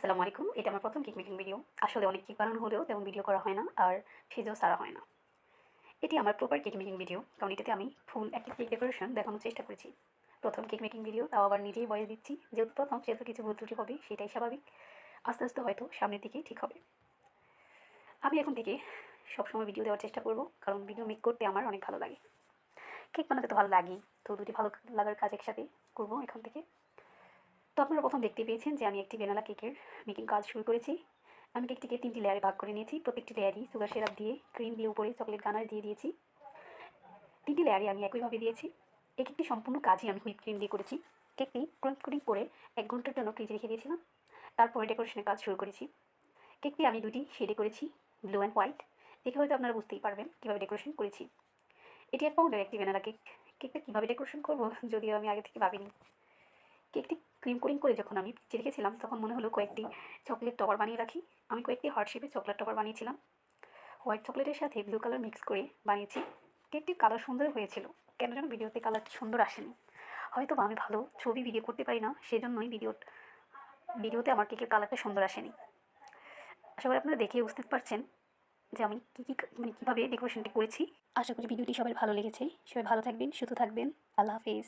আসসালামু আলাইকুম। এটা আমার প্রথম কেক মেকিং ভিডিও। আসলে অনেক কেক বানানো হলেও তেমন ভিডিও করা হয় না, আর সেজেও ছাড়া হয় না। এটি আমার প্রপার কেক মেকিং ভিডিও, কারণ এটাতে আমি ফুল একটা কেক ডেকোরেশন দেখানোর চেষ্টা করেছি। প্রথম কেক মেকিং ভিডিও, তাও আবার নিজেই ভয়েস দিচ্ছি। যেহেতু প্রথম, সেহেতু কিছু ভুল ত্রুটি হবে, সেটাই স্বাভাবিক। আস্তে আস্তে হয়তো সামনের দিকে ঠিক হবে। আমি এখন থেকে সবসময় ভিডিও দেওয়ার চেষ্টা করব, কারণ ভিডিও মেক করতে আমার অনেক ভালো লাগে। কেক বানাতে তো ভালো লাগেই, তো দুটি ভালো লাগার কাজ একসাথে করবো এখন থেকে। তো আপনারা প্রথম দেখতে পেয়েছেন যে আমি একটি ভ্যানিলা কেকের মেকিং কাজ শুরু করেছি। আমি কেকটিকে 3টি লেয়ারে ভাগ করে নিয়েছি। প্রত্যেকটি লেয়ারই সুগার সিরাপ দিয়ে, ক্রিম দিয়ে, উপরে চকলেট গানাশ দিয়ে দিয়েছি। 3টি লেয়ারই আমি একইভাবে দিয়েছি। এই কেকটি সম্পূর্ণ কাজই আমি হুইপ ক্রিম দিয়ে করেছি। কেকটি কোটিং করে 1 ঘন্টার জন্য ফ্রিজে রেখে দিয়েছিলাম। তারপরে ডেকোরেশনের কাজ শুরু করেছি। কেকটি আমি 2টি শেডে করেছি, ব্লু অ্যান্ড হোয়াইট। দেখে হয়তো আপনারা বুঝতেই পারবেন কীভাবে ডেকোরেশন করেছি। এটি 1 পাউন্ডের একটি ভ্যানিলা কেক। কেকটা কীভাবে ডেকোরেশন করবো যদিও আমি আগে থেকে ভাবিনি। কেকটি ক্রিম কোটিং করে যখন আমি ফ্রিজে রেখেছিলাম, তখন মনে হলো কয়েকটি চকলেট টপার বানিয়ে রাখি। আমি কয়েকটি হার্ট শেপের চকলেট টপার বানিয়েছিলাম। হোয়াইট চকলেটের সাথে ব্লু কালার মিক্স করে বানিয়েছি। কেকটির কালার সুন্দর হয়েছিল, কেন যেন ভিডিওতে কালারটি সুন্দর আসেনি। হয়তো বা আমি ভালো ছবি ভিডিও করতে পারি না, সেজন্যই ভিডিওতে আমার কেকের কালারটা সুন্দর আসেনি। আশা করি আপনারা দেখে বুঝতে পারছেন যে আমি কীভাবে ডেকোরেশনটি করেছি। আশা করি ভিডিওটি সবার ভালো লেগেছে। সবাই ভালো থাকবেন, সুস্থ থাকবেন। আল্লাহ হাফেজ।